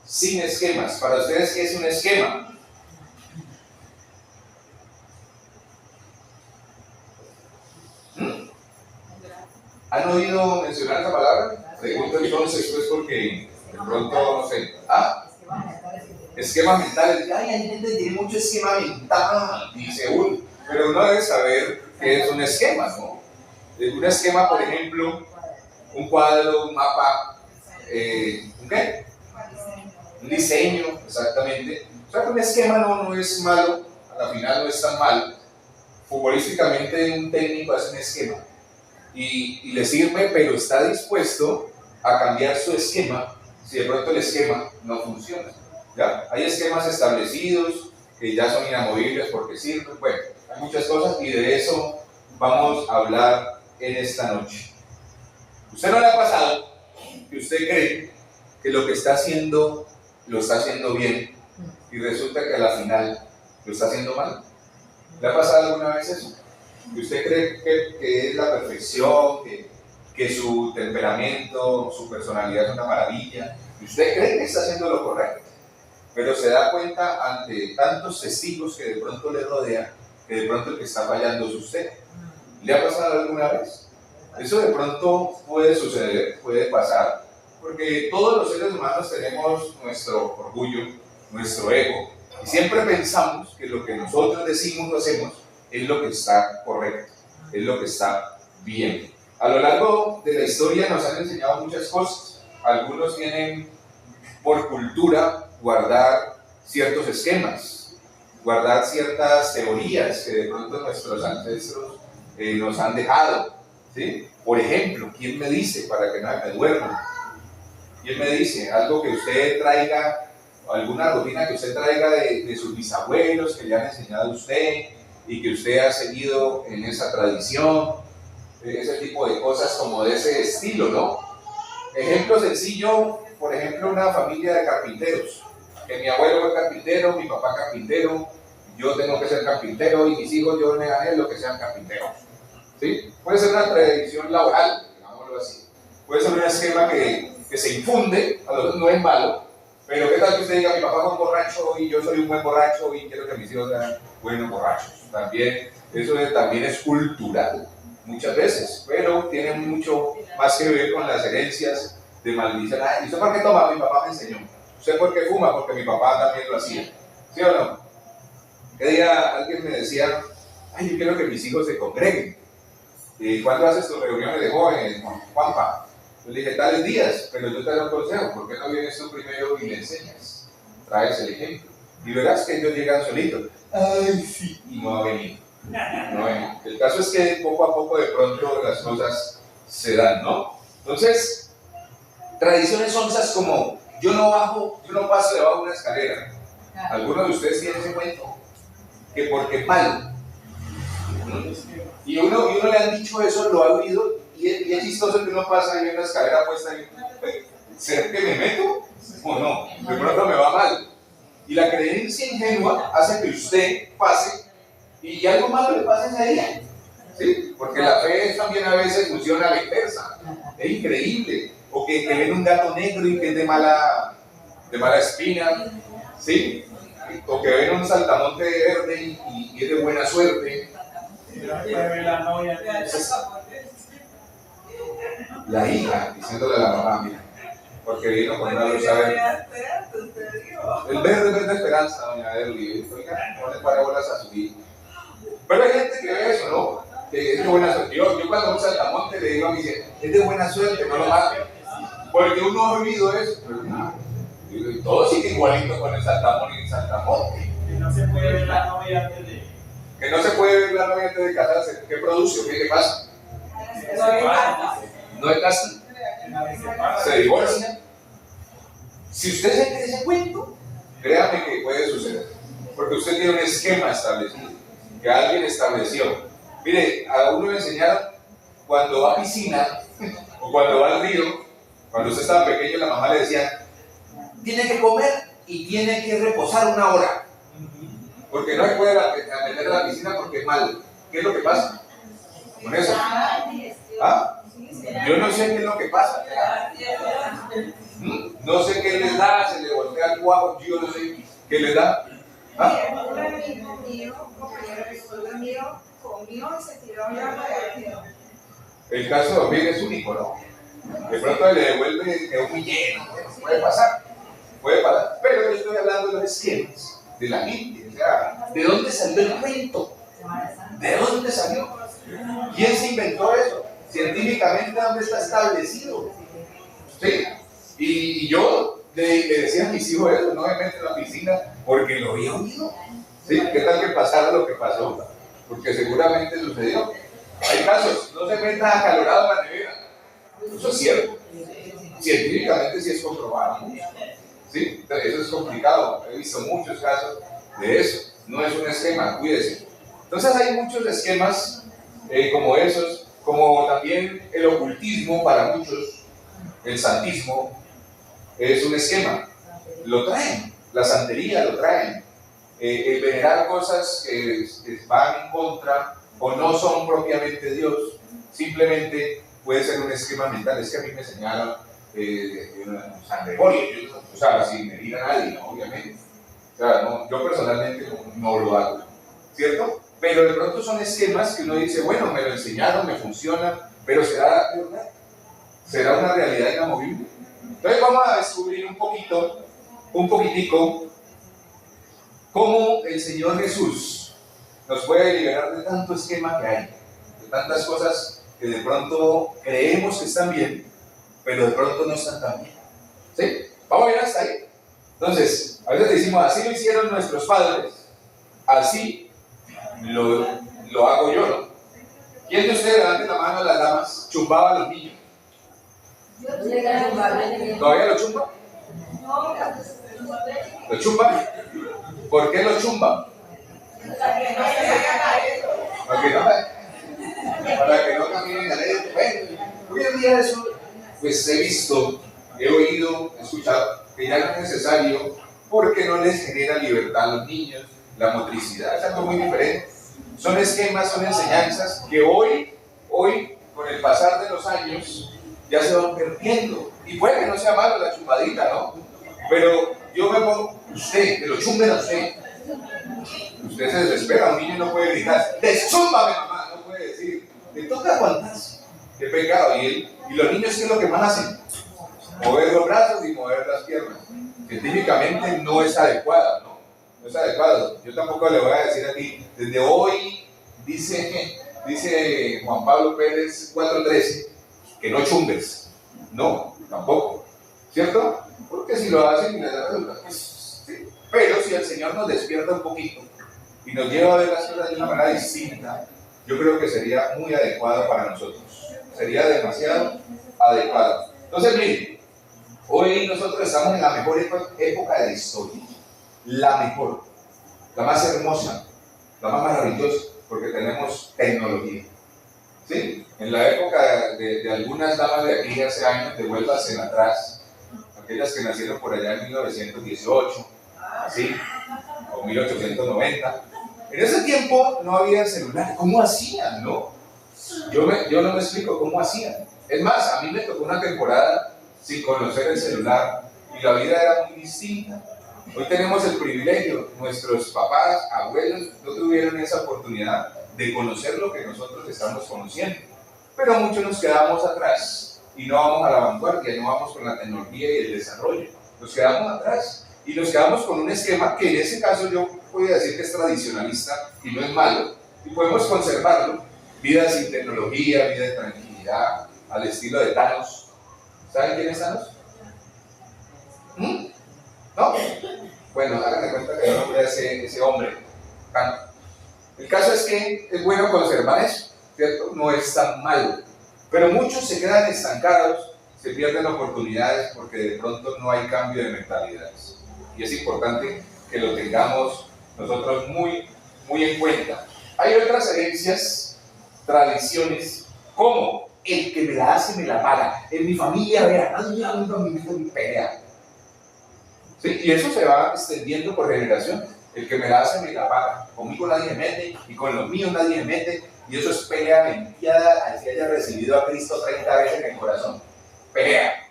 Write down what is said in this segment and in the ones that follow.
sin esquemas. Para ustedes, ¿qué es un esquema? ¿Han oído mencionar esa palabra? Pregunto entonces, pues, porque de pronto, no sé. ¿Ah? Esquemas mentales. Ay, hay gente que tiene mucho esquema mental, dice uno. Pero uno debe saber qué es un esquema, ¿no? Un esquema, por ejemplo, un cuadro, un mapa, ¿un qué? Un diseño, exactamente. O sea, que un esquema no es malo, a la final no es tan malo. Futbolísticamente, un técnico hace un esquema y le sirve, pero está dispuesto a cambiar su esquema si de pronto el esquema no funciona. ¿Ya? Hay esquemas establecidos que ya son inamovibles porque sirven. Bueno, hay muchas cosas y de eso vamos a hablar en esta noche. ¿Usted no le ha pasado que usted cree que lo que está haciendo lo está haciendo bien y resulta que a la final lo está haciendo mal? ¿Le ha pasado alguna vez eso? Que usted cree que es la perfección, que su temperamento, su personalidad es una maravilla, y usted cree que está haciendo lo correcto, pero se da cuenta ante tantos testigos que de pronto le rodean, que de pronto el que está fallando es usted. ¿Le ha pasado alguna vez? Eso de pronto puede suceder, puede pasar, porque todos los seres humanos tenemos nuestro orgullo, nuestro ego, y siempre pensamos que lo que nosotros decimos o hacemos es lo que está correcto, es lo que está bien. A lo largo de la historia nos han enseñado muchas cosas. Algunos tienen por cultura guardar ciertos esquemas, guardar ciertas teorías que de pronto nuestros ancestros nos han dejado, ¿sí? Por ejemplo, ¿quién me dice para que no me duerma? ¿Quién me dice algo que usted traiga, alguna rutina que usted traiga de sus bisabuelos que le han enseñado a usted y que usted ha seguido en esa tradición? Ese tipo de cosas como de ese estilo, ¿no? Ejemplo sencillo, por ejemplo, una familia de carpinteros, que mi abuelo fue carpintero, mi papá carpintero, yo tengo que ser carpintero y mis hijos yo me anhelo que sean carpinteros, ¿sí? Puede ser una tradición laboral, digámoslo así, puede ser un esquema que se infunde, a lo mejor no es malo, pero qué tal que usted diga, mi papá fue un borracho y yo soy un buen borracho y quiero que mis hijos sean buenos borrachos. También, eso también es cultural, muchas veces, pero tiene mucho más que ver con las herencias de maldición. ¿Y usted por qué toma? Mi papá me enseñó. ¿Usted por qué fuma? Porque mi papá también lo hacía. ¿Sí o no? Que día alguien me decía, ay, yo quiero que mis hijos se congreguen. ¿Y cuándo haces tus reuniones de jóvenes, Juanpa? Yo le dije, tales días, pero yo te doy un consejo, ¿por qué no vienes tú primero y le enseñas? Traes el ejemplo. Y verás que ellos llegan solitos. Ay, sí, y no ha venido. No, el caso es que poco a poco de pronto las cosas se dan, ¿no? Entonces, tradiciones son esas como yo no paso debajo de una escalera. Algunos de ustedes tienen ese cuento, que porque es malo. Y uno le han dicho eso, lo ha oído, y es chistoso que uno pasa ahí en una escalera puesta y ¿será que me meto o no? De pronto me va mal. Y la creencia ingenua hace que usted pase y algo malo le pasa ese día, ¿sí? Porque la fe también a veces funciona a la inversa, es increíble, o que ven un gato negro y que es de mala espina, ¿sí? O que ven un saltamonte verde y es de buena suerte. La hija diciéndole a la mamá, mira, porque vino con una luz a ver. El verde es de esperanza, doña Erly, oiga, no le pare bolas a su hijo. Pero hay gente que ve eso, ¿no? Que es de buena suerte. Yo cuando un saltamonte le digo a mi hija, es de buena suerte, no lo mate. Porque uno ha oído eso. Pero no, y todo sigue igualito con el saltamonte y el saltamonte. Que no se puede ver la novia antes de... Que no se puede ver la novia antes de casarse. ¿Qué produce o qué le pasa? No es casa. Se divorcia. Si usted se cree ese cuento, créame que puede suceder. Porque usted tiene un esquema establecido, que alguien estableció. Mire, a uno le enseñaron cuando va a piscina o cuando va al río, cuando usted estaba pequeño, la mamá le decía, tiene que comer y tiene que reposar 1 hora. Porque no se puede meter a la piscina porque es malo. ¿Qué es lo que pasa con eso? ¿Ah? Yo no sé qué es lo que pasa. No sé qué les da, se le voltea cuajo, yo no sé qué le da. ¿Ah? Un amigo mío, un compañero de estudio mío, comió y se tiró en agua de quedó. El caso de Omega es único, ¿no? De pronto le devuelve, quedó muy lleno, bueno, puede pasar, pero yo estoy hablando de los esquemas, de la gente, o sea, ¿de dónde salió el cuento? ¿De dónde salió? ¿Quién se inventó eso? Científicamente, ¿dónde está establecido? ¿Sí? Y yo le decía a mis hijos eso, no me meto en la piscina porque lo había oído. ¿Sí? ¿Qué tal que pasara lo que pasó? Porque seguramente sucedió. Hay casos, no se meta acalorado en la nevera. Eso es cierto. Científicamente sí es comprobado. ¿Sí? Entonces, eso es complicado. He visto muchos casos de eso. No es un esquema, cuídese. Entonces hay muchos esquemas como esos, como también el ocultismo para muchos, el santismo, es un esquema. Lo traen, la santería lo traen. El venerar cosas que van en contra o no son propiamente Dios, simplemente puede ser un esquema mental. Es que a mí me señalan San Gregorio, o sea, sin medir a nadie, ¿no? Obviamente. O sea, no, yo personalmente no lo hago, ¿cierto? Pero de pronto son esquemas que uno dice, bueno, me lo enseñaron, me funciona, pero ¿será verdad? ¿Será una realidad inamovible? Entonces vamos a descubrir un poquitico, cómo el Señor Jesús nos puede liberar de tanto esquema que hay, de tantas cosas que de pronto creemos que están bien, pero de pronto no están tan bien. ¿Sí? Vamos a ver hasta ahí. Entonces, a veces decimos, así lo hicieron nuestros padres, así lo hago yo, ¿no? ¿Quién de ustedes, levante la mano a las damas, chumbaba a los niños? ¿Todavía lo chumba? ¿Lo chumba? ¿Por qué lo chumba? Para que no caminen a ley. Bueno, hoy en día eso, pues he visto, he oído, he escuchado que ya no es necesario porque no les genera libertad a los niños, la motricidad, es algo muy diferente. Son esquemas, son enseñanzas que hoy, con el pasar de los años, ya se van perdiendo. Y puede que no sea malo la chumbadita, ¿no? Pero yo me pongo, usted, que lo chumben a usted. Usted se desespera, un niño no puede gritar, ¡deschúmbame, mamá! No puede decir, le toca aguantarse. ¡Qué pecado! Y los niños, ¿qué es lo que más hacen? Mover los brazos y mover las piernas. Científicamente no es adecuado, ¿no? No es adecuado. Yo tampoco le voy a decir aquí, desde hoy, dice Juan Pablo Pérez 4:13, que no chumbes. No, tampoco. ¿Cierto? Porque si lo hacen y les da resultado, pues, sí. Pero si el Señor nos despierta un poquito y nos lleva a ver las cosas de una manera distinta, yo creo que sería muy adecuado para nosotros. Sería demasiado adecuado. Entonces, miren, hoy nosotros estamos en la mejor época de la historia. La mejor, la más hermosa, la más maravillosa, porque tenemos tecnología. ¿Sí? En la época de algunas damas de aquí hace años, devuélvanse atrás, aquellas que nacieron por allá en 1918, ¿sí? O 1890. En ese tiempo no había celular. ¿Cómo hacían, no? Yo no me explico cómo hacían. Es más, a mí me tocó una temporada sin conocer el celular y la vida era muy distinta. Hoy tenemos el privilegio, nuestros papás, abuelos no tuvieron esa oportunidad de conocer lo que nosotros estamos conociendo. Pero muchos nos quedamos atrás y no vamos a la vanguardia, no vamos con la tecnología y el desarrollo. Nos quedamos atrás y nos quedamos con un esquema que en ese caso yo voy a decir que es tradicionalista y no es malo. Y podemos conservarlo, vida sin tecnología, vida de tranquilidad, al estilo de Thanos. ¿Saben quién es Thanos? ¿No? Bueno, háganme cuenta que yo nombré a ese hombre. El caso es que es bueno conservar eso, ¿cierto? No es tan malo. Pero muchos se quedan estancados, se pierden oportunidades porque de pronto no hay cambio de mentalidades. Y es importante que lo tengamos nosotros muy, muy en cuenta. Hay otras herencias, tradiciones, como el que me la hace me la paga. En mi familia, vea, nadie nunca me hizo mi pelea. ¿Sí? Y eso se va extendiendo por generaciones. El que me la hace me la paga. Conmigo nadie me mete y con los míos nadie me mete. Y eso es pelea mentida, así haya recibido a Cristo 30 veces en el corazón. Pelea.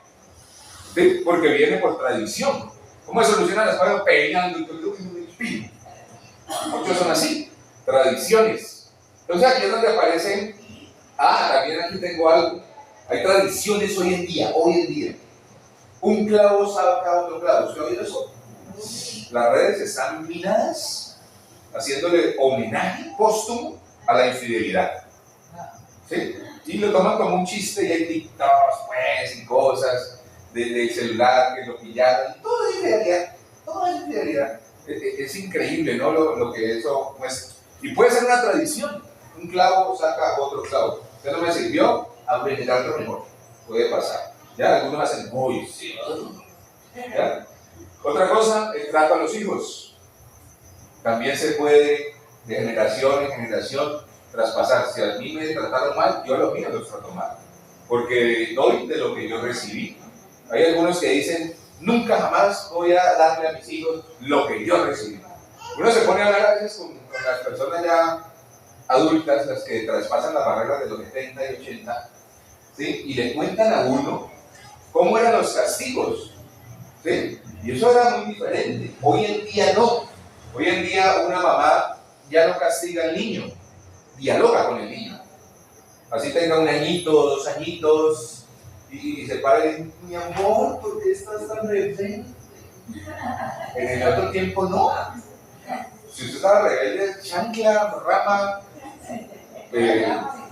¿Sí? Porque viene por tradición. ¿Cómo se solucionan las cosas? Peleando. Muchos son así, tradiciones. Entonces aquí es donde aparecen, también aquí tengo algo. Hay tradiciones hoy en día. Un clavo saca otro clavo. ¿Usted ha oído eso? Las redes están minadas, haciéndole homenaje póstumo a la infidelidad. ¿Sí? Y lo toman como un chiste y hay TikToks, pues, y cosas del celular que lo pillaron. Todo es infidelidad. Es increíble, ¿no? Lo que eso muestra. Y puede ser una tradición. Un clavo saca otro clavo. Usted no me sirvió, aprender algo mejor. Puede pasar. Ya, algunos hacen, uy, sí. ¿Ya? Otra cosa, el trato a los hijos. También se puede de generación en generación traspasar. Si a mí me trataron mal, yo a los míos los trato mal. Porque doy de lo que yo recibí. Hay algunos que dicen, nunca jamás voy a darle a mis hijos lo que yo recibí. Uno se pone a hablar a veces con las personas ya adultas, las que traspasan las barreras de los 70 y 80, ¿sí? Y le cuentan a uno cómo eran los castigos, ¿sí? Y eso era muy diferente. Hoy en día no. Hoy en día una mamá ya no castiga al niño, dialoga con el niño. Así tenga 1 añito, 2 añitos, y se para y dice, mi amor, ¿por qué estás tan rebelde? En el otro tiempo no. Si usted estaba rebelde, chancla, rama,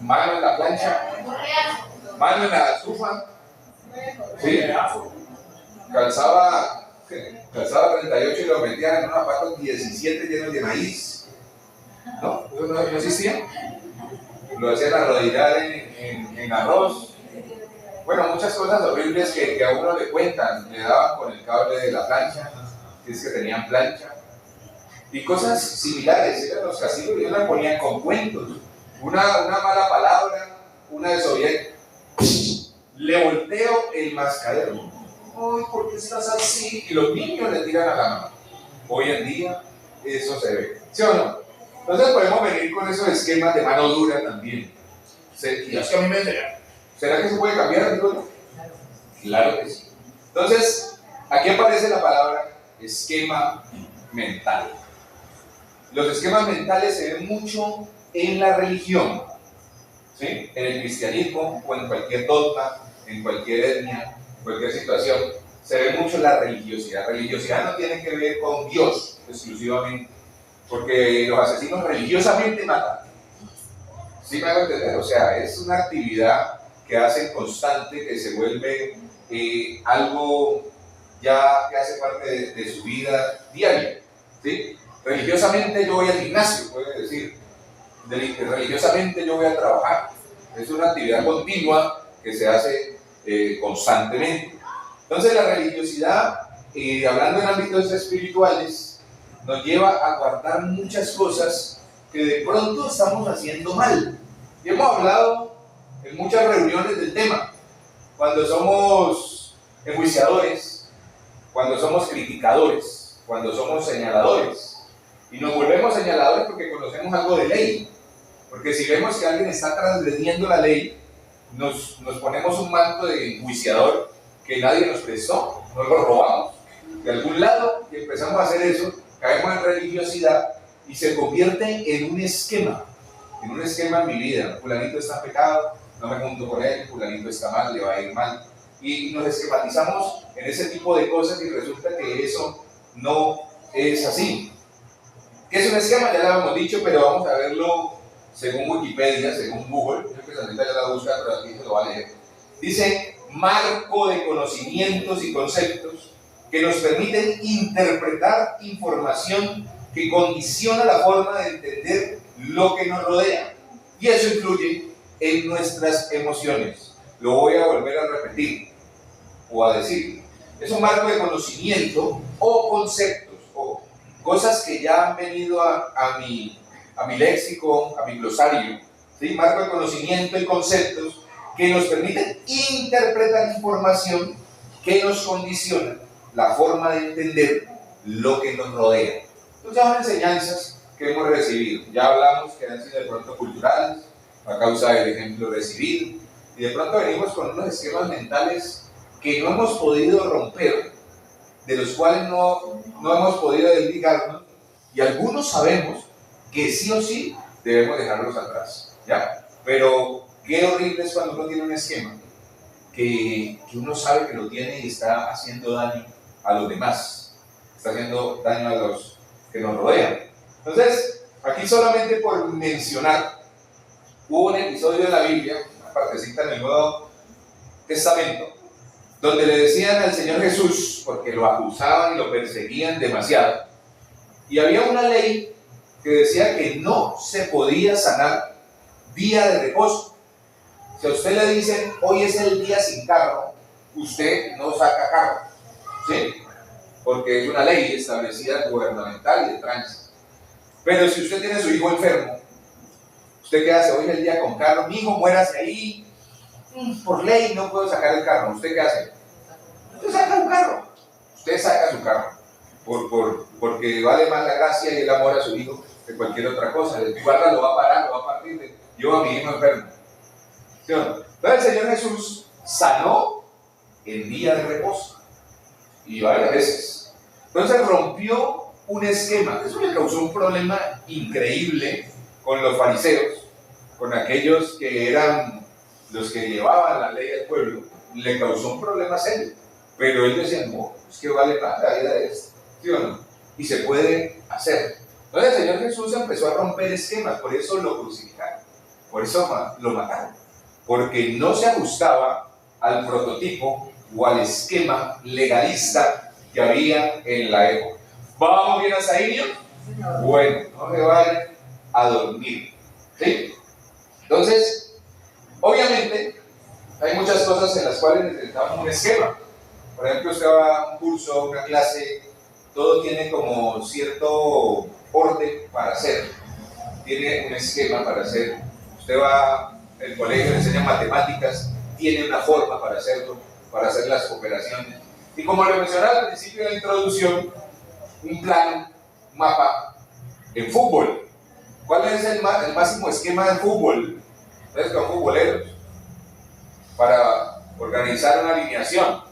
mano en la plancha, mano en la estufa, ¿sí? Calzaba 38 y lo metían en unos zapatos 17 llenos de maíz. ¿No? Eso no existía. Lo hacían arrodillar en arroz. Bueno, muchas cosas horribles que a uno le cuentan. Le daban con el cable de la plancha, si es que tenían plancha. Y cosas similares, eran los castigos y ellos la ponían con cuentos. Una mala palabra, una desobediencia. Le volteo el mascadero. Ay, ¿por qué estás así? Y los niños le tiran a la mano. Hoy en día eso se ve. ¿Sí o no? Entonces podemos venir con esos esquemas de mano dura también. Y es que a mí me enseñan. ¿Será que se puede cambiar? Claro que sí. Entonces, aquí aparece la palabra esquema mental. Los esquemas mentales se ven mucho en la religión, ¿sí? En el cristianismo o en cualquier dogma, en cualquier etnia, en cualquier situación, se ve mucho la religiosidad. Religiosidad no tiene que ver con Dios exclusivamente, porque los asesinos religiosamente matan. ¿Sí me hago entender? O sea, es una actividad que hacen constante, que se vuelve algo ya que hace parte de su vida diaria, ¿sí? Religiosamente yo voy al gimnasio, puede decir. Religiosamente yo voy a trabajar. Es una actividad continua que se hace constantemente. Entonces la religiosidad, hablando en ámbitos espirituales, nos lleva a guardar muchas cosas que de pronto estamos haciendo mal. Y hemos hablado en muchas reuniones del tema. Cuando somos enjuiciadores, cuando somos criticadores, cuando somos señaladores. Y nos volvemos señaladores porque conocemos algo de ley. Porque si vemos que alguien está transgrediendo la ley, nos ponemos un manto de enjuiciador que nadie nos prestó, nos lo robamos de algún lado y empezamos a hacer eso, caemos en religiosidad y se convierte en un esquema en mi vida. Fulanito está en pecado, no me junto con él, fulanito está mal, le va a ir mal. Y nos esquematizamos en ese tipo de cosas y resulta que eso no es así. ¿Qué es un esquema? Ya lo hemos dicho, pero vamos a verlo según Wikipedia, según Google. Yo que ahorita ya la busca, pero aquí se lo va a leer. Dice, marco de conocimientos y conceptos que nos permiten interpretar información que condiciona la forma de entender lo que nos rodea. Y eso influye en nuestras emociones. Lo voy a volver a repetir o a decir. Es un marco de conocimiento o conceptos, o cosas que ya han venido a mi léxico, a mi glosario, ¿sí? Marco de conocimiento y conceptos que nos permiten interpretar información que nos condiciona la forma de entender lo que nos rodea. Entonces son enseñanzas que hemos recibido. Ya hablamos que han sido de pronto culturales, a causa del ejemplo recibido, y de pronto venimos con unos esquemas mentales que no hemos podido romper de los cuales no hemos podido desligarnos, y algunos sabemos que sí o sí debemos dejarlos atrás, ¿ya? Pero qué horrible es cuando uno tiene un esquema que uno sabe que lo tiene y está haciendo daño a los demás, está haciendo daño a los que nos rodean. Entonces, aquí solamente por mencionar, hubo un episodio de la Biblia, una partecita en el Nuevo Testamento, donde le decían al Señor Jesús, porque lo acusaban y lo perseguían demasiado, y había una ley que decía que no se podía sanar día de reposo. Si a usted le dicen, hoy es el día sin carro, usted no saca carro, ¿sí? Porque es una ley establecida gubernamental y de tránsito. Pero si usted tiene a su hijo enfermo, ¿usted qué hace? Hoy es el día con carro, mi hijo muérase ahí, por ley no puedo sacar el carro. ¿Usted qué hace? Usted saca un carro, usted saca su carro, porque vale más la gracia y el amor a su hijo que cualquier otra cosa. El guarda lo va a parar, lo va a partir, yo a mi hijo enfermo. ¿Sí o no? Entonces el Señor Jesús sanó el día de reposo, y varias veces. Entonces rompió un esquema. Eso le causó un problema increíble con los fariseos, con aquellos que eran los que llevaban la ley del pueblo. Le causó un problema serio, pero ellos decían, no, es que vale más la vida de esto, ¿sí o no? Y se puede hacer. Entonces el Señor Jesús empezó a romper esquemas, por eso lo crucificaron, por eso lo mataron, porque no se ajustaba al prototipo o al esquema legalista que había en la época. ¿Vamos bien hasta ahí, niños? Bueno, no se vayan a dormir, ¿sí? Entonces, obviamente, hay muchas cosas en las cuales necesitamos un esquema. Por ejemplo, usted va a un curso, una clase, todo tiene como cierto orden para hacer. Tiene un esquema para hacer. Usted va al colegio, le enseña matemáticas, tiene una forma para hacerlo, para hacer las operaciones. Y como lo mencionaba al principio de la introducción, un plano, un mapa. En fútbol, ¿cuál es el máximo esquema del fútbol? Ustedes son futboleros, para organizar una alineación.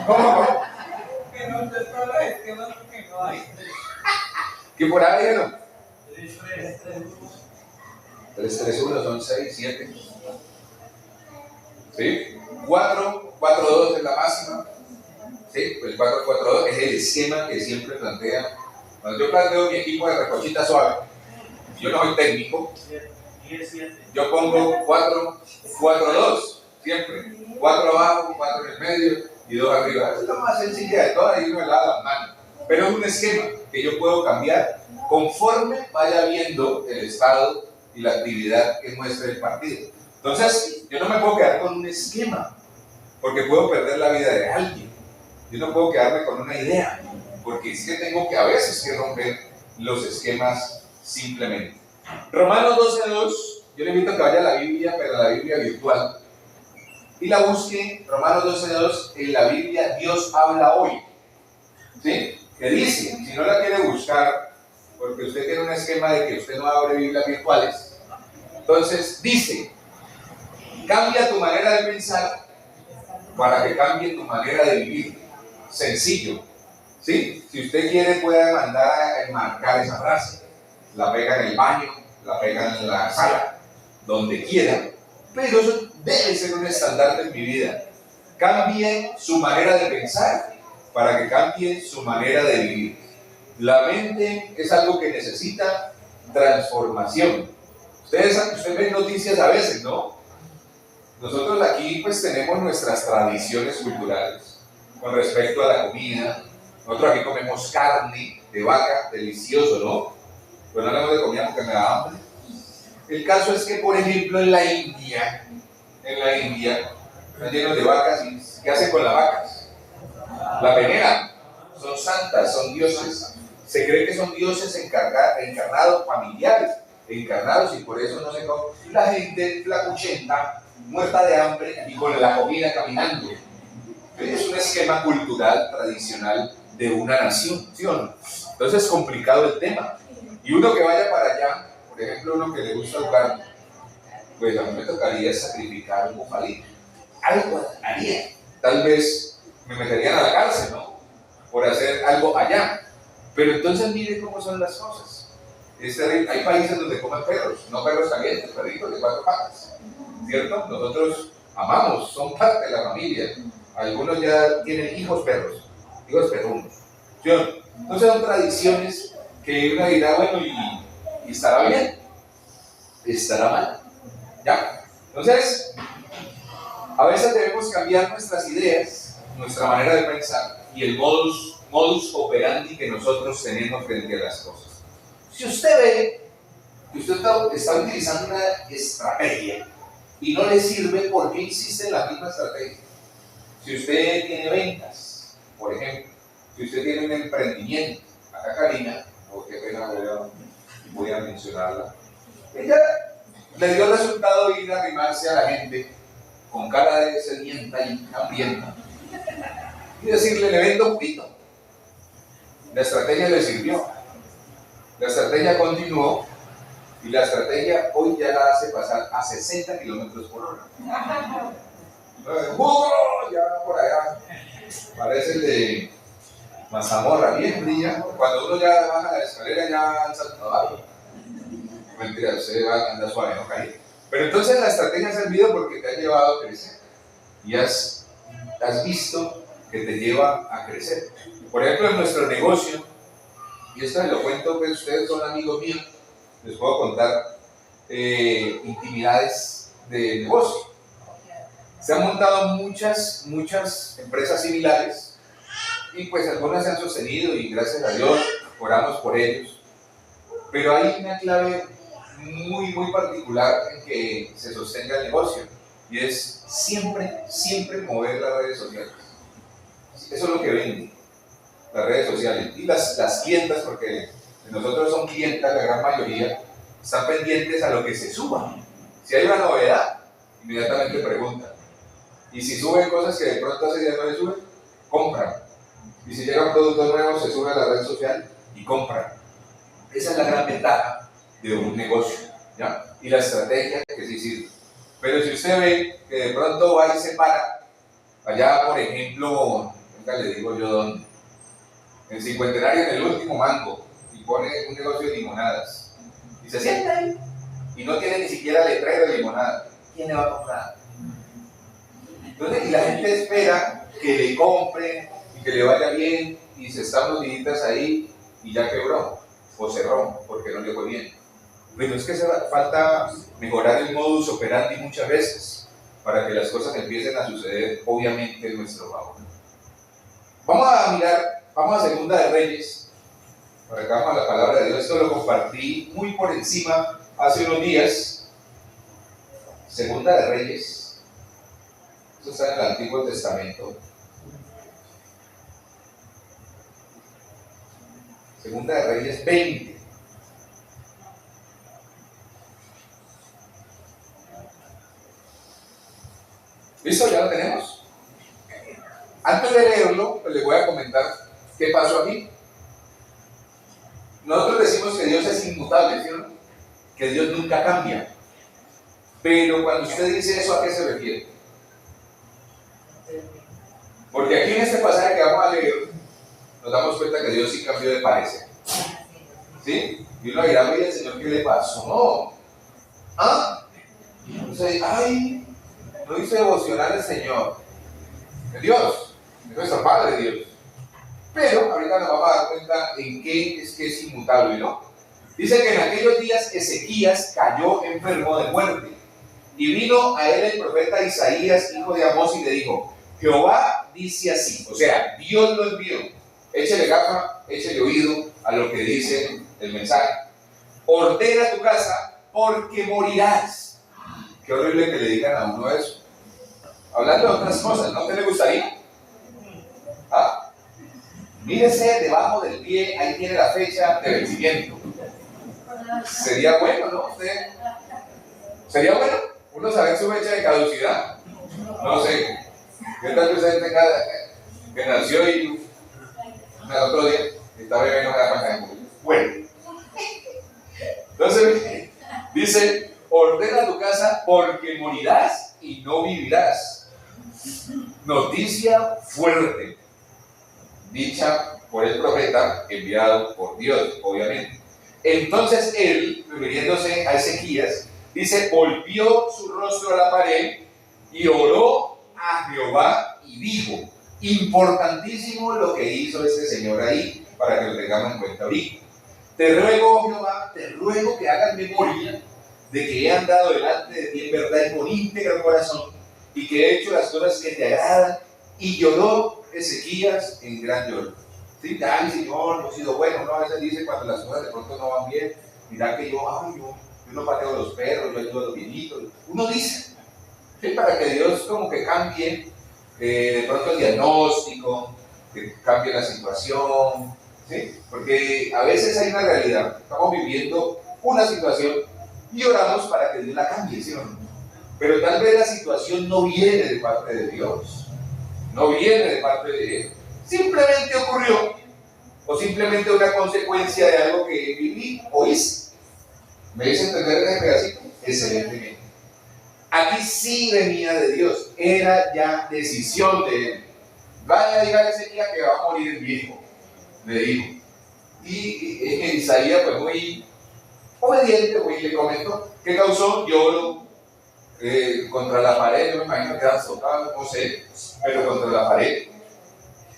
¿Cómo? Que no te sabes, que no hay. ¿Qué por ahí no? 3, 3, 3, 1 son 6, 7. ¿Sí? 4, 4, 2 es la máxima. ¿Sí? Pues 4, 4, 2 es el esquema que siempre plantea. Cuando yo planteo mi equipo de recochita suave, yo no soy técnico, 10, 7. yo pongo 4, 4, 2, siempre. 4 abajo, 4 en el medio y 2 arriba. Esa es la más sencilla de todas y uno le da las manos. Pero es un esquema que yo puedo cambiar conforme vaya viendo el estado y la actividad que muestre el partido. Entonces, yo no me puedo quedar con un esquema, porque puedo perder la vida de alguien. Yo no puedo quedarme con una idea, porque es que tengo que a veces que romper los esquemas simplemente. Romanos 12:2, yo le invito a que vaya a la Biblia, pero a la Biblia virtual, y la busque, Romanos 12:2, en la Biblia Dios habla hoy. ¿Sí? Que dice, si no la quiere buscar, porque usted tiene un esquema de que usted no abre Biblias virtuales, entonces dice, cambia tu manera de pensar para que cambie tu manera de vivir. Sencillo, ¿sí? Si usted quiere puede mandar a enmarcar esa frase, la pega en el baño, la pega en la sala, donde quiera, pero eso debe ser un estandarte en mi vida. Cambie su manera de pensar para que cambie su manera de vivir. La mente es algo que necesita transformación. Ustedes ven noticias a veces, ¿no? Nosotros aquí pues tenemos nuestras tradiciones culturales con respecto a la comida. Nosotros aquí comemos carne de vaca, delicioso, ¿no? Pero no hablamos de comida porque me da hambre. El caso es que, por ejemplo, en la India, están llenos de vacas. ¿Y qué hacen con las vacas? La veneran. Son santas, son dioses. Se cree que son dioses encarnados, familiares, encarnados, y por eso no se come. La gente flacuchenta, muerta de hambre y con la comida caminando. Es un esquema cultural tradicional de una nación, ¿sí o no? Entonces es complicado el tema. Y uno que vaya para allá, por ejemplo, uno que le gusta jugar pues a mí me tocaría sacrificar un bufalito. Algo haría. Tal vez me meterían a la cárcel, ¿no? Por hacer algo allá. Pero entonces mire cómo son las cosas. Es terrible. Hay países donde comen perros, no perros calientes, perritos de 4 patas. ¿Cierto? Nosotros amamos, son parte de la familia. Algunos ya tienen hijos perros, hijos perrunos. ¿Sí? Entonces son tradiciones que uno dirá, bueno, y estará bien, estará mal. ¿Ya? Entonces, a veces debemos cambiar nuestras ideas, nuestra manera de pensar y el modus operandi que nosotros tenemos frente a las cosas. Si usted ve que usted está utilizando una estrategia y no le sirve, ¿por qué insiste en la misma estrategia? Si usted tiene ventas, por ejemplo, si usted tiene un emprendimiento, acá Karina, o qué pena voy a mencionarla, ella le dio resultado ir a arrimarse a la gente con cara de sedienta y hambrienta y decirle, le vendo un pito. La estrategia le sirvió, la estrategia continuó y la estrategia hoy ya la hace pasar a 60 kilómetros por hora. Ya por allá parece el de Mazamorra, bien brilla. Cuando uno ya baja la escalera ya han saltado algo. Mentira, usted va a andar suave, no cae. Pero entonces la estrategia ha servido porque te ha llevado a crecer y has visto que te lleva a crecer. Por ejemplo, en nuestro negocio, y esto me lo cuento, pues ustedes son amigos míos, les puedo contar intimidades de negocio. Se han montado muchas empresas similares y pues algunas se han sostenido y gracias a Dios oramos por ellos. Pero hay una clave muy particular en que se sostenga el negocio y es siempre mover las redes sociales. Eso es lo que vende, las redes sociales. Y las clientas, porque nosotros son clientas, la gran mayoría, están pendientes a lo que se suba. Si hay una novedad, inmediatamente preguntan. Y si suben cosas que de pronto hace días no le suben, compran. Y si llegan productos nuevos, se sube a la red social y compran. Esa es la gran ventaja de un negocio, ¿ya? Y la estrategia que sí sirve. Pero si usted ve que de pronto va y se para, allá por ejemplo, nunca le digo yo dónde, en Cincuentenario, en el último mango, y pone un negocio de limonadas, y se sienta ahí, y no tiene ni siquiera letrero de limonada, ¿quién le va a comprar? Entonces, y la gente espera que le compren y que le vaya bien, y se están unos días ahí y ya quebró, o cerró, porque no le fue bien. Pero es que falta mejorar el modus operandi muchas veces, para que las cosas empiecen a suceder, obviamente, en nuestro favor. Vamos a Segunda de Reyes, para que vamos a la palabra de Dios. Esto lo compartí muy por encima hace unos días. Segunda de Reyes, esto está en el Antiguo Testamento. Segunda de Reyes 20. ¿Listo? ¿Ya lo tenemos? Antes de leerlo, pues les voy a comentar qué pasó aquí. Nosotros decimos que Dios es inmutable, ¿sí o no? Que Dios nunca cambia. Pero cuando usted dice eso, ¿a qué se refiere? Porque aquí en este pasaje que vamos a leer, nos damos cuenta que Dios sí cambió de parecer. ¿Sí? Y uno dirá, oye, Señor, ¿qué le pasó? ¿Ah? Entonces, ay, no hizo devocional el Señor. Es Dios, es nuestro Padre Dios. Pero ahorita nos vamos a dar cuenta en qué es que es inmutable, ¿no? Dice que en aquellos días Ezequías cayó enfermo de muerte. Y vino a él el profeta Isaías, hijo de Amós, y le dijo: Jehová dice así, o sea, Dios lo envió. Échele gafa, échele oído a lo que dice el mensaje. Ordena tu casa porque morirás. Qué horrible que le digan a uno eso. Hablando de otras cosas, ¿no? ¿Qué le gustaría? ¿Ah? Mírese debajo del pie, ahí tiene la fecha de vencimiento. Sería bueno, ¿no? ¿Sería bueno uno saber su fecha de caducidad? No sé. ¿Qué tal que usted tenga que nació y al otro día está bebé no me da cuenta? Bueno. Entonces, dice, ordena tu casa porque morirás y no vivirás. Noticia fuerte, dicha por el profeta enviado por Dios, obviamente. Entonces él, refiriéndose a Ezequías, dice, volvió su rostro a la pared y oró a Jehová y dijo, importantísimo lo que hizo este señor ahí, para que lo tengamos en cuenta ahorita. Te ruego, Jehová, te ruego que hagas memoria de que he andado delante de ti en verdad y con íntegro corazón, y que he hecho las cosas que te agradan. Y lloró Ezequías en gran lloro. ¿Sí? Ay, Señor, no he sido bueno, ¿no? A veces dice cuando las cosas de pronto no van bien, mira que yo no pateo a los perros, yo ayudo a los viejitos. Uno dice, ¿sí? Para que Dios como que cambie de pronto el diagnóstico, que cambie la situación, ¿sí? Porque a veces hay una realidad, estamos viviendo una situación y oramos para que Dios la cambie, ¿sí o no? Pero tal vez la situación no viene de parte de Dios, no viene de parte de Él, simplemente ocurrió, o simplemente una consecuencia de algo que viví o hice. ¿Me hice entender ese pedacito? Excelentemente. Aquí sí venía de Dios, era ya decisión de Él. Vaya a diga a Ezequías que va a morir el viejo, le dijo. Y Isaías, pues muy obediente, pues le comentó que causó lloro contra la pared. Yo me imagino que era azotado, no sé, pero contra la pared.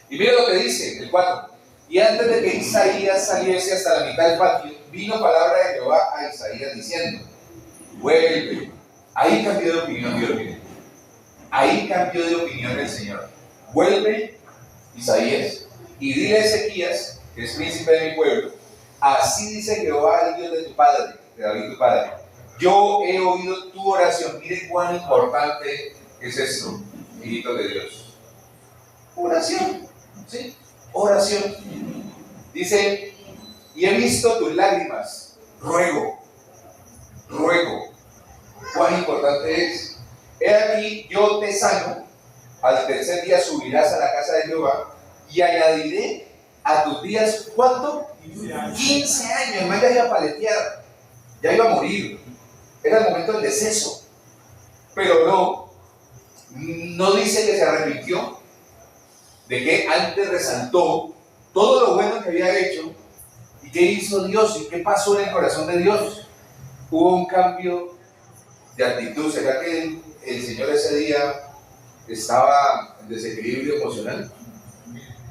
Y mira lo que dice el 4. Y antes de que Isaías saliese hasta la mitad del patio, vino palabra de Jehová a Isaías diciendo, vuelve. Ahí cambió de opinión Dios, mire. Ahí cambió de opinión el Señor. Vuelve, Isaías, y dile a Ezequías, que es príncipe de mi pueblo, así dice Jehová, el Dios de tu padre, de David tu padre. Yo he oído tu oración. Mire cuán importante es esto, hijitos de Dios. Oración, ¿sí? Oración. Dice, y he visto tus lágrimas. Ruego. Cuán importante es. He aquí, yo te sano. Al tercer día subirás a la casa de Jehová y añadiré a tus días, ¿cuánto? 15 años. Más ya iba a paletear, ya iba a morir. Era el momento del deceso. Pero no dice que se arrepintió, de que antes resaltó todo lo bueno que había hecho. ¿Y qué hizo Dios? ¿Y qué pasó en el corazón de Dios? Hubo un cambio de actitud. ¿Será que el Señor ese día estaba en desequilibrio emocional?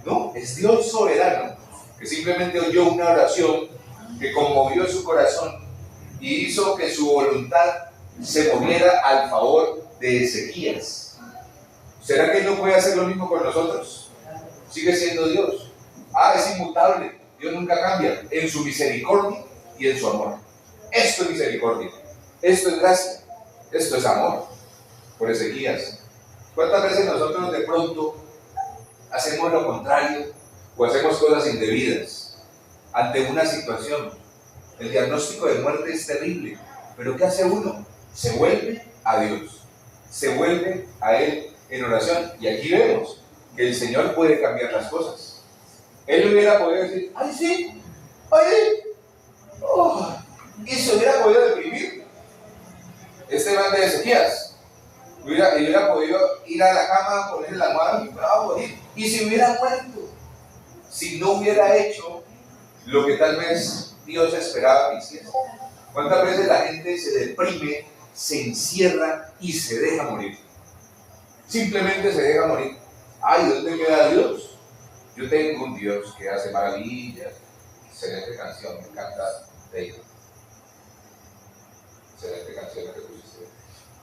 No, es Dios soberano, que simplemente oyó una oración que conmovió su corazón y hizo que su voluntad se moviera al favor de Ezequías. ¿Será que Él no puede hacer lo mismo con nosotros? Sigue siendo Dios. Es inmutable. Dios nunca cambia en su misericordia y en su amor. Esto es misericordia, esto es gracia, esto es amor por Ezequías. ¿Cuántas veces nosotros de pronto hacemos lo contrario o hacemos cosas indebidas ante una situación? El diagnóstico de muerte es terrible, pero ¿qué hace uno? Se vuelve a Dios, se vuelve a Él en oración. Y aquí vemos que el Señor puede cambiar las cosas. Él hubiera podido decir, ¡ay sí! ¡Ay! ¡Oh! Y se hubiera podido deprimir. Este man de Ezequías hubiera podido ir a la cama, ponerle la mano y a morir. Y se hubiera muerto si no hubiera hecho lo que tal vez Dios esperaba que hiciera. ¿Cuántas veces la gente se deprime, se encierra y se deja morir? Simplemente se deja morir. ¿Dónde queda Dios? Yo tengo un Dios que hace maravillas. Excelente canción, me encanta de ella. Excelente canción que pusiste.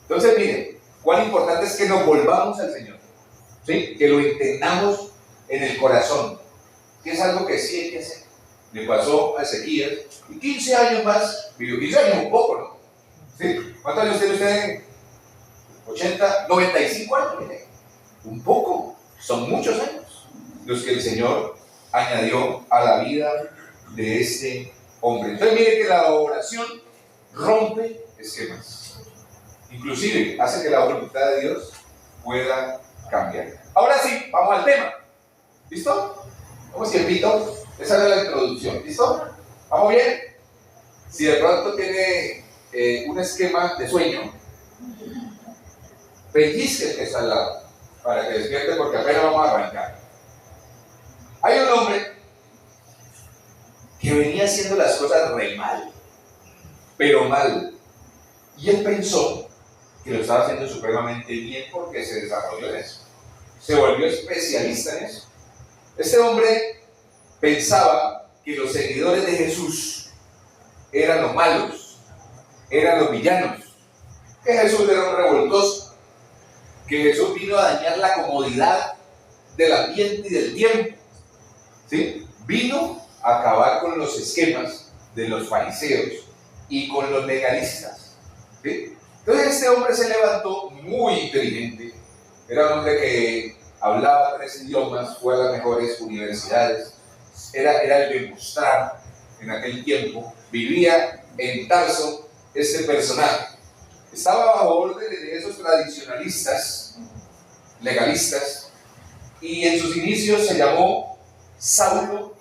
Entonces, miren, cuán importante es que nos volvamos al Señor, ¿sí? Que lo entendamos en el corazón, que es algo que sí hay que hacer. Le pasó a Ezequías, y 15 años más, vivió 15 años un poco, ¿no? ¿Sí? ¿Cuántos años tiene usted? 80, 95 años, miren. Un poco, son muchos años los que el Señor añadió a la vida de este hombre. Entonces mire que la oración rompe esquemas, inclusive hace que la voluntad de Dios pueda cambiar. Ahora sí, vamos al tema. ¿Listo? Vamos tiempito. Esa era la introducción. ¿Listo? ¿Vamos bien? Si de pronto tiene un esquema de sueño, pellizque el que está al lado, para que despierte porque apenas vamos a arrancar. Hay un hombre que venía haciendo las cosas re mal, pero mal. Y él pensó que lo estaba haciendo supremamente bien porque se desarrolló en eso. Se volvió especialista en eso. Este hombre pensaba que los seguidores de Jesús eran los malos, eran los villanos, que Jesús era un revoltoso, que Jesús vino a dañar la comodidad del ambiente y del tiempo, ¿sí? Vino a acabar con los esquemas de los fariseos y con los legalistas, ¿sí? Entonces este hombre se levantó muy inteligente, era un hombre que hablaba 3 idiomas, fue a las mejores universidades, era el de mostrar en aquel tiempo, vivía en Tarso este personaje. Estaba bajo orden de esos tradicionalistas, legalistas, y en sus inicios se llamó Saulo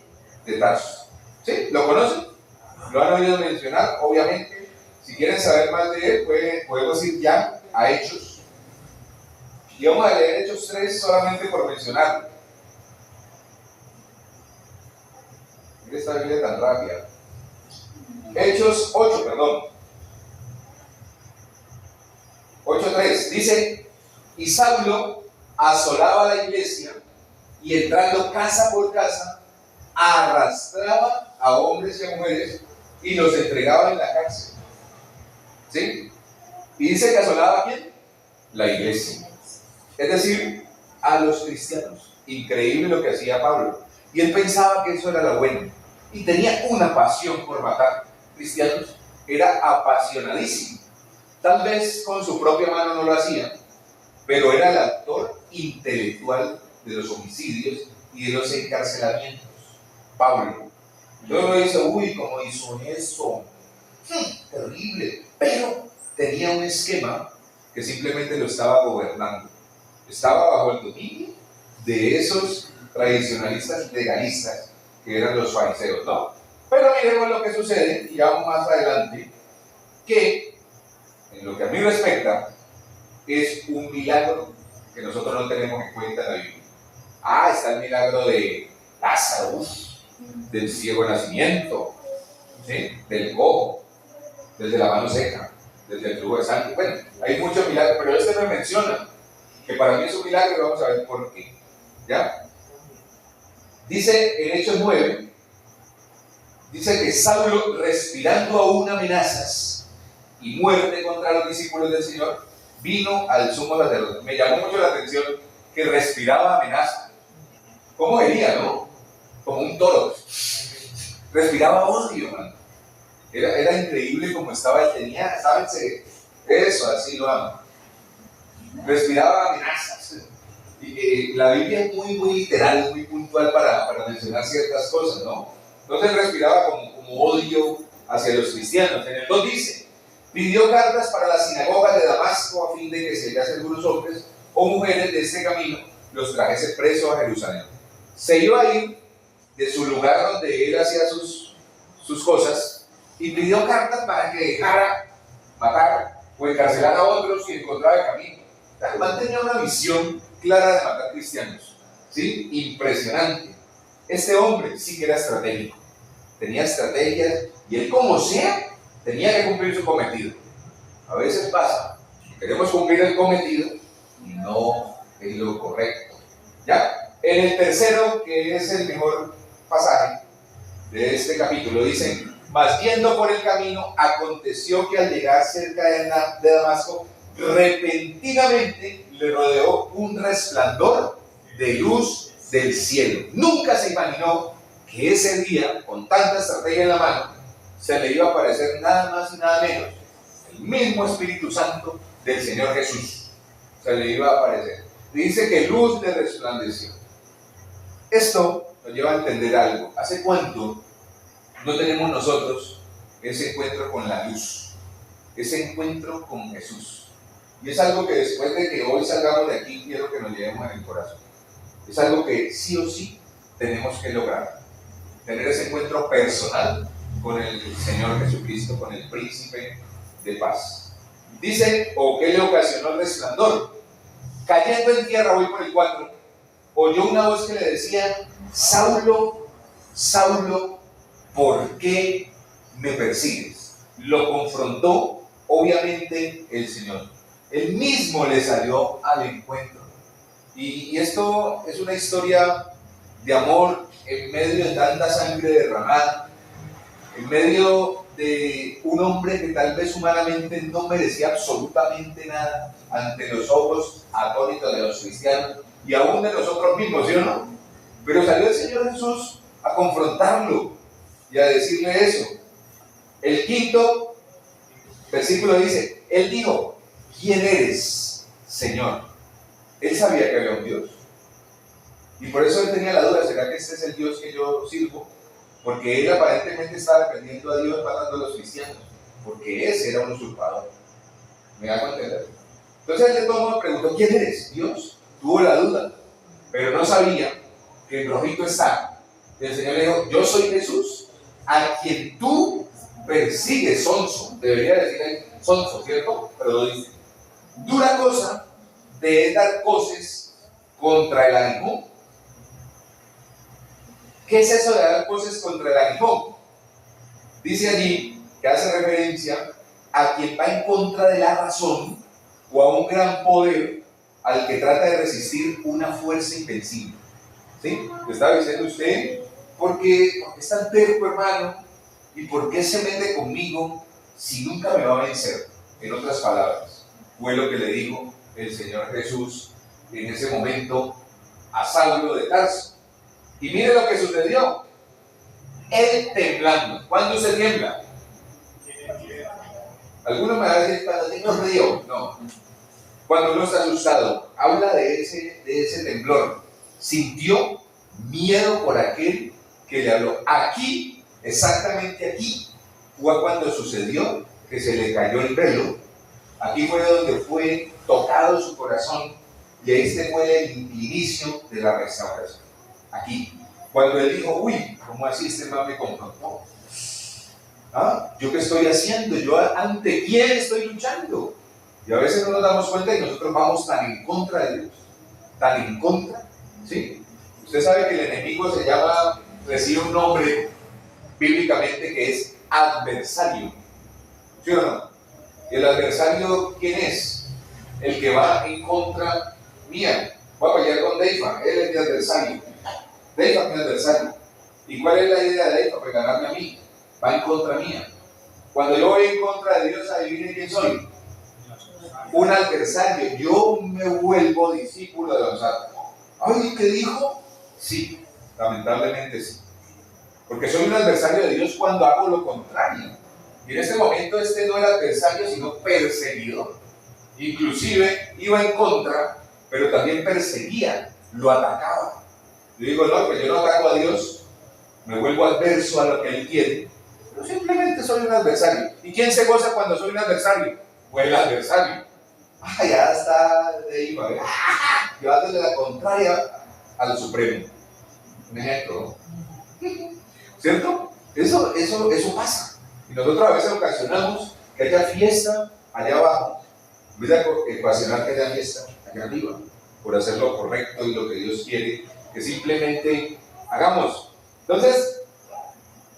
de Tarso. ¿Sí? ¿Lo conocen? ¿Lo han oído mencionar? Obviamente, si quieren saber más de él, podemos ir ya a Hechos. Y vamos a leer Hechos 3 solamente por mencionarlo. Mira esta Biblia tan rápida. Hechos 8, perdón. 8:3 dice: y Saulo asolaba la iglesia y entrando casa por casa arrastraba a hombres y a mujeres y los entregaba en la cárcel. ¿Sí? Y dice que asolaba a ¿quién? La iglesia, es decir, a los cristianos. Increíble lo que hacía Pablo, y él pensaba que eso era lo bueno y tenía una pasión por matar cristianos, era apasionadísimo. Tal vez con su propia mano no lo hacía, pero era el actor intelectual de los homicidios y de los encarcelamientos. Pablo. Luego dice, uy, ¿cómo hizo eso? Terrible. Pero tenía un esquema que simplemente lo estaba gobernando. Estaba bajo el dominio de esos tradicionalistas legalistas que eran los fariseos, ¿no? Pero miremos lo que sucede, y vamos más adelante, que en lo que a mí respecta, es un milagro que nosotros no tenemos en cuenta en la Biblia. Está el milagro de Lázaro, del ciego de nacimiento, ¿sí? Del cojo, desde la mano seca, desde el flujo de sangre. Bueno, hay muchos milagros, pero este me menciona que para mí es un milagro y vamos a ver por qué. ¿Ya? Dice en Hechos 9, dice que Saulo, respirando aún amenazas y muerte contra los discípulos del Señor, vino al sumo sacerdote. Me llamó mucho la atención que respiraba amenaza. ¿Cómo vería, no? Como un toro. Respiraba odio, man. Era increíble como estaba, tenía, ¿saben? Eso, así lo amo. Respiraba amenazas. Y la Biblia es muy, muy literal, muy puntual para mencionar ciertas cosas, ¿no? Entonces respiraba como odio hacia los cristianos. En el 2 dice: pidió cartas para las sinagogas de Damasco a fin de que si hallasen algunos hombres o mujeres de este camino, los trajese presos a Jerusalén. Se iba a ir de su lugar donde él hacía sus cosas y pidió cartas para que dejara matar o encarcelar a otros si encontraba el camino. Además tenía una visión clara de matar cristianos, ¿sí? Impresionante. Este hombre sí que era estratégico, tenía estrategias y él, como sea, tenía que cumplir su cometido. A veces pasa que queremos cumplir el cometido y no es lo correcto. ¿Ya? En el tercero, que es el mejor pasaje de este capítulo, dice: mas yendo por el camino, aconteció que al llegar cerca de Damasco, repentinamente le rodeó un resplandor de luz del cielo. Nunca se imaginó que ese día, con tanta estrategia en la mano, se le iba a aparecer nada más y nada menos el mismo Espíritu Santo del Señor Jesús. Se le iba a aparecer. Dice que luz le resplandeció. Esto nos lleva a entender algo. ¿Hace cuánto no tenemos nosotros ese encuentro con la luz? Ese encuentro con Jesús. Y es algo que después de que hoy salgamos de aquí, quiero que nos llevemos en el corazón. Es algo que sí o sí tenemos que lograr. Tener ese encuentro personal con el Señor Jesucristo, con el príncipe de paz. Dice, o qué le ocasionó el resplandor. Cayendo en tierra, voy por el 4, oyó una voz que le decía, Saulo, Saulo, ¿por qué me persigues? Lo confrontó, obviamente, el Señor. Él mismo le salió al encuentro. Y esto es una historia de amor en medio de tanta sangre derramada, en medio de un hombre que tal vez humanamente no merecía absolutamente nada ante los ojos atónitos de los cristianos y aún de nosotros mismos, ¿sí o no? Pero salió el Señor Jesús a confrontarlo y a decirle eso. El 5º versículo dice, Él dijo, ¿quién eres, Señor? Él sabía que había un Dios. Y por eso él tenía la duda, ¿será que este es el Dios que yo sirvo? Porque él aparentemente estaba defendiendo a Dios matando a los cristianos, porque ese era un usurpador. ¿Me hago entender? Entonces él de todo modo preguntó, ¿quién eres? Dios. Tuvo la duda, pero no sabía que en rojito está. El Señor le dijo, yo soy Jesús, a quien tú persigues, sonso. Debería decir ahí, sonso, ¿cierto? Pero lo dice. Dura cosa de dar voces contra el aguijón. ¿Qué es eso de dar voces contra el aguijón? Dice allí que hace referencia a quien va en contra de la razón o a un gran poder al que trata de resistir una fuerza invencible. ¿Sí? Le estaba diciendo usted, ¿por qué es tan terco, hermano? ¿Y por qué se mete conmigo si nunca me va a vencer? En otras palabras, fue lo que le dijo el Señor Jesús en ese momento a Saulo de Tarso. Y mire lo que sucedió. Él temblando. ¿Cuándo se tiembla? Algunos me van a decir, cuando tengo frío. No. Cuando uno está asustado. Habla de ese temblor. Sintió miedo por aquel que le habló. Aquí, exactamente aquí, fue cuando sucedió que se le cayó el velo. Aquí fue donde fue tocado su corazón y este fue el inicio de la restauración. Aquí, cuando él dijo, uy, ¿cómo así este man me confrontó? ¿Ah? ¿Yo qué estoy haciendo? ¿Yo ante quién estoy luchando? Y a veces no nos damos cuenta y nosotros vamos tan en contra de Dios, tan en contra, ¿sí? Usted sabe que el enemigo recibe un nombre bíblicamente que es adversario, ¿sí o no? ¿Y el adversario quién es? El que va en contra mía. Voy a pelear con Deifa, él es mi adversario. Deifa es mi adversario. ¿Y cuál es la idea de Deifa? Pues ganarme a mí. Va en contra mía. Cuando yo voy en contra de Dios, adivinen quién soy. Un adversario. Yo me vuelvo discípulo de los santos. Ay, ¿qué dijo? Sí, lamentablemente sí. Porque soy un adversario de Dios cuando hago lo contrario. Y en este momento este no era adversario, sino perseguidor. Inclusive iba en contra, pero también perseguía, lo atacaba. Yo digo, no, pues yo no ataco a Dios, me vuelvo adverso a lo que Él quiere, pero simplemente soy un adversario. ¿Y quién se goza cuando soy un adversario? Pues el adversario. Ah, ya está de ahí, llevándole la contraria al Supremo. Un ejemplo, ¿no? ¿Cierto? Eso pasa. Y nosotros a veces ocasionamos que haya fiesta allá abajo, en vez de ocasionar que haya fiesta allá arriba, por hacer lo correcto y lo que Dios quiere que simplemente hagamos. Entonces,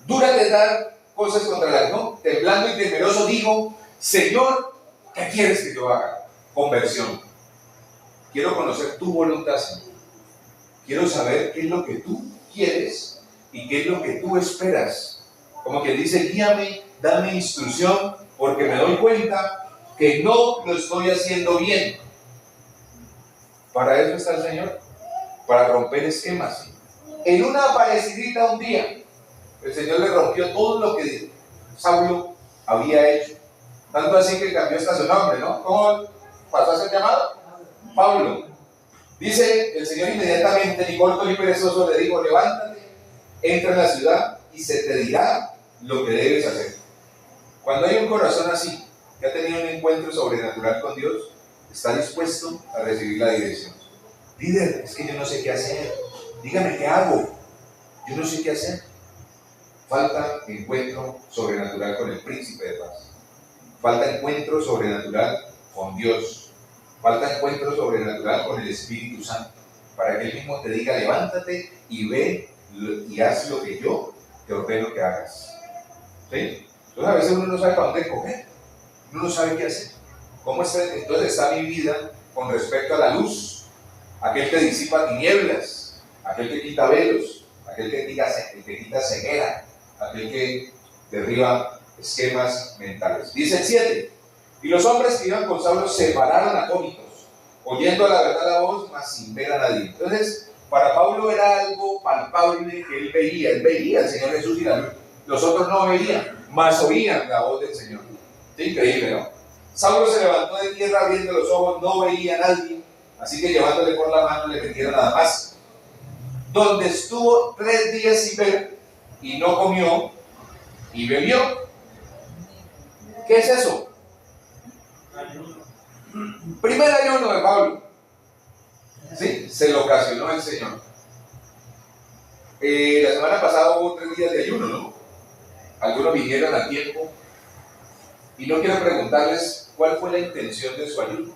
dura de dar cosas contra el aguijón, temblando y temeroso dijo, Señor, ¿qué quieres que yo haga? Conversión. Quiero conocer tu voluntad, Señor. Quiero saber qué es lo que tú quieres y qué es lo que tú esperas. Como que dice, guíame, dame instrucción, porque me doy cuenta que no lo estoy haciendo bien. Para eso está el Señor, para romper esquemas. En una aparecidita un día, el Señor le rompió todo lo que Saulo había hecho. Tanto así que cambió hasta su nombre, ¿no? ¿Cómo pasó a ser llamado? Pablo. Dice el Señor inmediatamente, ni corto ni perezoso, le dijo, levántate, entra en la ciudad y se te dirá lo que debes hacer. Cuando hay un corazón así, que ha tenido un encuentro sobrenatural con Dios, está dispuesto a recibir la dirección. Líder, es que yo no sé qué hacer. Dígame qué hago. Yo no sé qué hacer. Falta encuentro sobrenatural con el príncipe de paz. falta encuentro sobrenatural con Dios, falta encuentro sobrenatural con el Espíritu Santo, para que Él mismo te diga, levántate y ve y haz lo que yo te ordeno que hagas. ¿Sí? Entonces a veces uno no sabe para dónde coger, uno no sabe qué hacer. ¿Cómo entonces está mi vida con respecto a la luz? Aquel que disipa tinieblas, aquel que quita velos, aquel que quita ceguera, aquel que derriba esquemas mentales. Dice el 7, y los hombres que iban con Saulo se pararon atónitos, oyendo a la verdad la voz, mas sin ver a nadie. Entonces, para Pablo era algo palpable que él veía al Señor Jesús y la luz. Los otros no veían, mas oían la voz del Señor. ¿Sí? Increíble, ¿no? Saulo se levantó de tierra abriendo los ojos, no veía a nadie, así que llevándole por la mano le metieron nada más. Donde estuvo 3 días sin ver, y no comió, y bebió. ¿Qué es eso? Ayuno. Primer ayuno de Pablo. Sí, se lo ocasionó el Señor. La semana pasada hubo 3 días de ayuno, ¿no? Algunos vinieron a tiempo. Y no quiero preguntarles cuál fue la intención de su ayuno.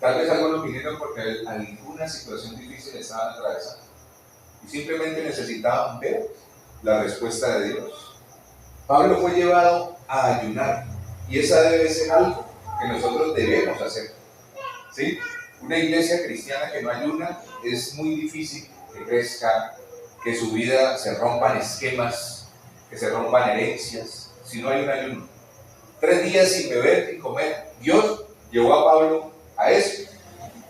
Tal vez algunos vinieron porque alguna situación difícil estaban atravesando. Y simplemente necesitaban ver la respuesta de Dios. Pablo fue llevado a ayunar. Y esa debe ser algo que nosotros debemos hacer. ¿Sí? Una iglesia cristiana que no ayuna es muy difícil que crezca, que su vida se rompan esquemas, que se rompan herencias, si no hay un ayuno. 3 días sin beber y comer. Dios llevó a Pablo a eso.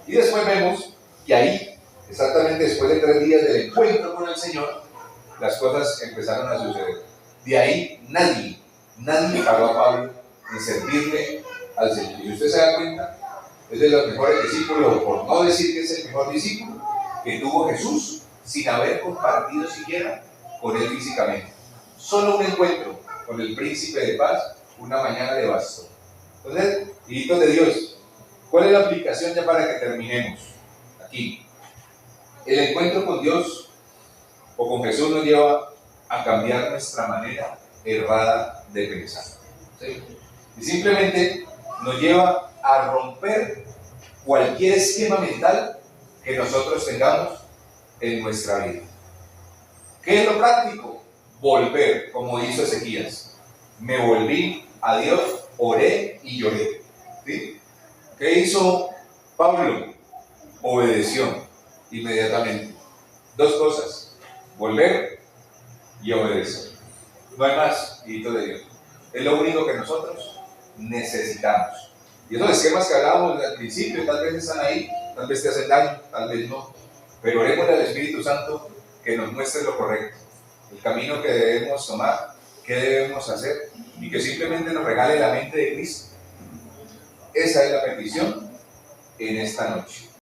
Y después vemos que ahí, exactamente después de 3 días del encuentro con el Señor, las cosas empezaron a suceder. De ahí nadie paró a Pablo en servirle al Señor. Y usted se da cuenta, es de los mejores discípulos, por no decir que es el mejor discípulo, que tuvo Jesús sin haber compartido siquiera con él físicamente. Solo un encuentro con el príncipe de paz, una mañana le bastó. Entonces, hijitos de Dios, ¿cuál es la aplicación ya para que terminemos? Aquí. El encuentro con Dios o con Jesús nos lleva a cambiar nuestra manera errada de pensar. ¿Sí? Y simplemente nos lleva a romper cualquier esquema mental que nosotros tengamos en nuestra vida. ¿Qué es lo práctico? Volver, como hizo Ezequías. Me volví a Dios, oré y lloré. ¿Sí? ¿Qué hizo Pablo? Obedeció inmediatamente. 2 cosas: volver y obedecer. No hay más, hijito de Dios. Es lo único que nosotros necesitamos. Y esos esquemas que hablábamos al principio, tal vez están ahí, tal vez te hacen daño, tal vez no. Pero oremos al Espíritu Santo que nos muestre lo correcto, el camino que debemos tomar, qué debemos hacer, y que simplemente nos regale la mente de Cristo. Esa es la petición en esta noche.